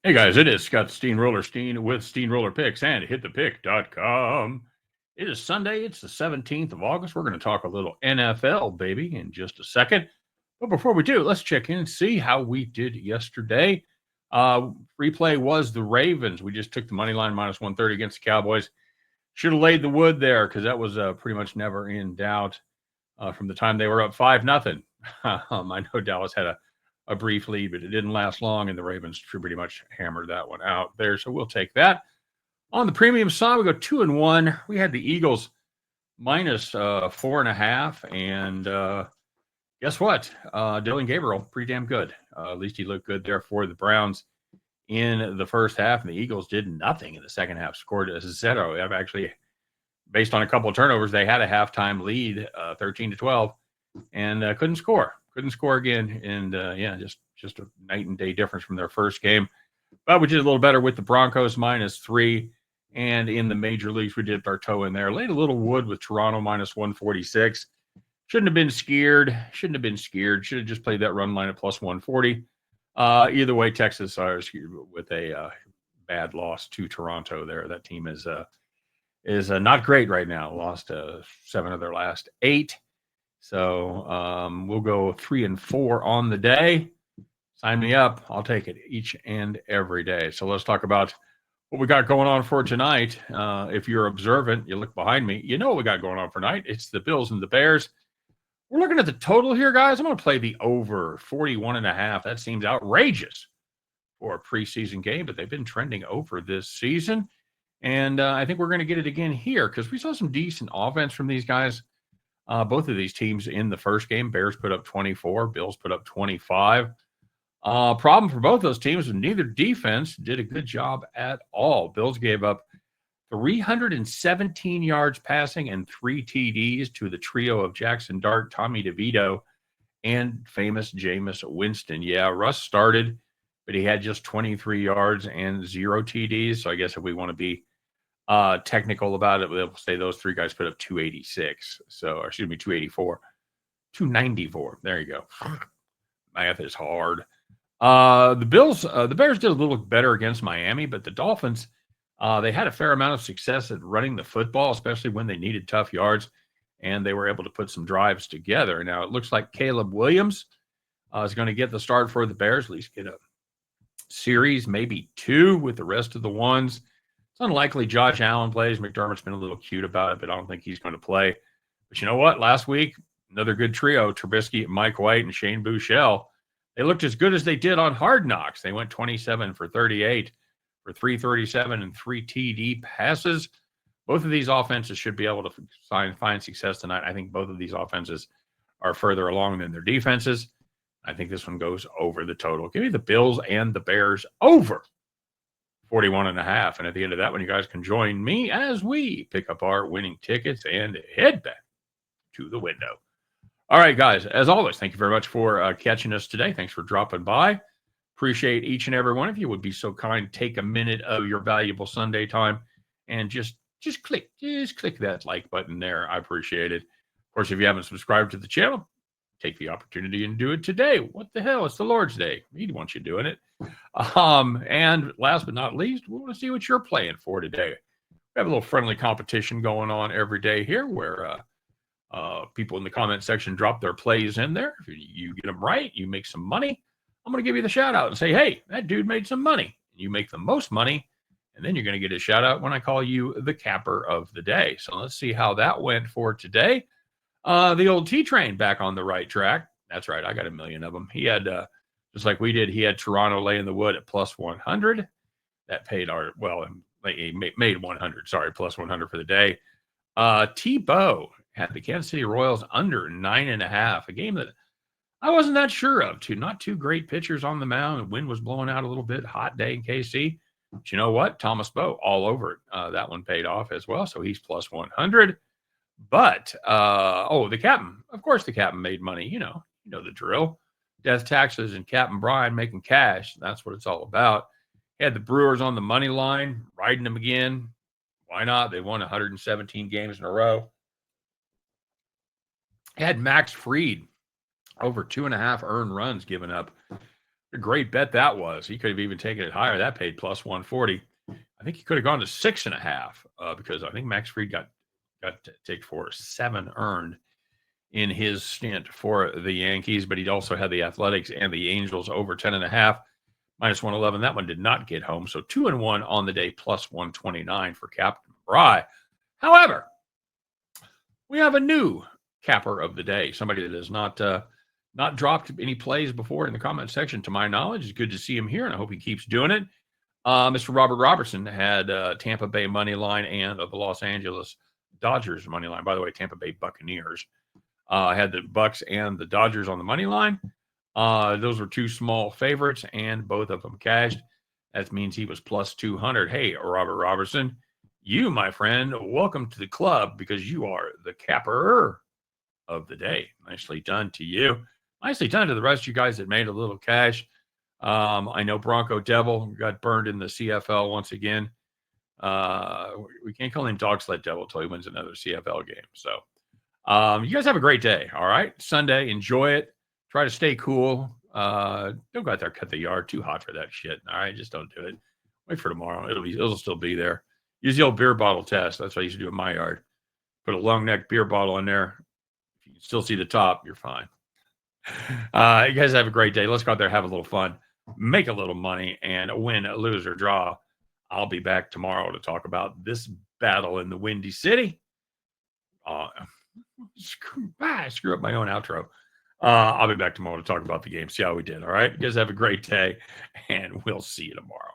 Hey guys, it is Scott Steamroller Steen with Steamroller Picks and hitthepick.com. It is Sunday, it's the 17th of August. We're going to talk a little NFL, baby, in just a second. But before we do, let's check in and see how we did yesterday. Free play was the Ravens. We just took the money line minus 130 against the Cowboys. Should have laid the wood there because that was pretty much never in doubt from the time they were up 5-0. I know Dallas had a brief lead, but it didn't last long, and the Ravens pretty much hammered that one out there. So we'll take that. On the premium side, we go 2-1. We had the Eagles minus 4.5, and guess what? Dylan Gabriel, pretty damn good. At least he looked good there for the Browns in the first half, and the Eagles did nothing in the second half. Scored a 0. I've actually, based on a couple of turnovers, they had a halftime lead, 13-12, and couldn't score. Couldn't score again, and just a night and day difference from their first game. But we did a little better with the Broncos minus 3, and in the major leagues we dipped our toe in there. Laid a little wood with Toronto minus 146. Shouldn't have been scared. Should have just played that run line at plus 140. Either way, Texas with a bad loss to Toronto there. That team is not great right now. Lost 7 of their last 8. So we'll go 3-4 on the day. Sign me up. I'll take it each and every day. So let's talk about what we got going on for tonight. If you're observant, you look behind me, you know what we got going on for tonight. It's the Bills and the Bears. We're looking at the total here, guys. I'm going to play the over 41.5. That seems outrageous for a preseason game, but they've been trending over this season. And I think we're going to get it again here because we saw some decent offense from these guys. Both of these teams in the first game, Bears put up 24, Bills put up 25. Problem for both those teams was neither defense did a good job at all. Bills gave up 317 yards passing and 3 TDs to the trio of Jackson Dart, Tommy DeVito, and famous Jameis Winston. Yeah, Russ started, but he had just 23 yards and 0 TDs. So I guess if we want to be technical about it, we'll say those 3 guys put up 286. So, or excuse me, 284, 294. There you go. Math is hard. The Bears did a little better against Miami, but the Dolphins, they had a fair amount of success at running the football, especially when they needed tough yards, and they were able to put some drives together. Now it looks like Caleb Williams is going to get the start for the Bears, at least get a series, maybe 2 with the rest of the ones. It's unlikely Josh Allen plays. McDermott's been a little cute about it, but I don't think he's going to play. But you know what? Last week, another good trio, Trubisky, Mike White, and Shane Buechele. They looked as good as they did on Hard Knocks. They went 27 for 38 for 337 and 3 TD passes. Both of these offenses should be able to find success tonight. I think both of these offenses are further along than their defenses. I think this one goes over the total. Give me the Bills and the Bears over 41.5. And at the end of that one, you guys can join me as we pick up our winning tickets and head back to the window. All right, guys, as always, thank you very much for catching us today. Thanks for dropping by. Appreciate each and every one of you. Would be so kind, take a minute of your valuable Sunday time and just click that like button there. I appreciate it. Of course, if you haven't subscribed to the channel, take the opportunity and do it today. What the hell? It's the Lord's Day. He wants you doing it. And last but not least, we want to see what you're playing for today. We have a little friendly competition going on every day here where people in the comment section drop their plays in there. If you get them right, you make some money. I'm going to give you the shout out and say, hey, that dude made some money. You make the most money, and then you're going to get a shout out when I call you the capper of the day. So let's see how that went for today. The old T-Train back on the right track. That's right. I got a million of them. He had, just like we did, he had Toronto laying the wood at plus 100. That paid he made 100. Sorry, plus 100 for the day. T-Bow had the Kansas City Royals under 9.5, a game that I wasn't that sure of. Not two great pitchers on the mound. The wind was blowing out a little bit. Hot day in KC. But you know what? Thomas Bowe all over it. That one paid off as well, so he's plus 100. But, the captain. Of course the captain made money. You know the drill. Death taxes and Captain Brian making cash. That's what it's all about. He had the Brewers on the money line, riding them again. Why not? They won 117 games in a row. He had Max Fried over 2.5 earned runs given up. a great bet that was. He could have even taken it higher. That paid plus 140. I think he could have gone to 6.5 because I think Max Fried got to take 7 earned in his stint for the Yankees, but he'd also had the Athletics and the Angels over 10.5, minus 111. That one did not get home. So 2-1 on the day, plus 129 for Captain Bry. However, we have a new capper of the day, somebody that has not dropped any plays before in the comment section, to my knowledge. It's good to see him here, and I hope he keeps doing it. Mr. Robert Robertson had Tampa Bay money line and the Los Angeles Dodgers money line. By the way, Tampa Bay Buccaneers had the Bucks and the Dodgers on the money line. Those were 2 small favorites, and both of them cashed. That means he was plus 200. Hey, Robert Robertson, you, my friend, welcome to the club because you are the capper of the day. Nicely done to you. Nicely done to the rest of you guys that made a little cash. I know Bronco Devil got burned in the CFL once again. We can't call him Dog Sled Devil until he wins another CFL game. So you guys have a great day. All right. Sunday, enjoy it. Try to stay cool. Don't go out there, cut the yard. Too hot for that shit. All right. Just don't do it. Wait for tomorrow. It'll still be there. Use the old beer bottle test. That's what I used to do in my yard. Put a long neck beer bottle in there. If you can still see the top, you're fine. You guys have a great day. Let's go out there, have a little fun, make a little money, and win, lose, or draw. I'll be back tomorrow to talk about this battle in the Windy City. Screw up my own outro. I'll be back tomorrow to talk about the game, see how we did. All right. You guys have a great day, and we'll see you tomorrow.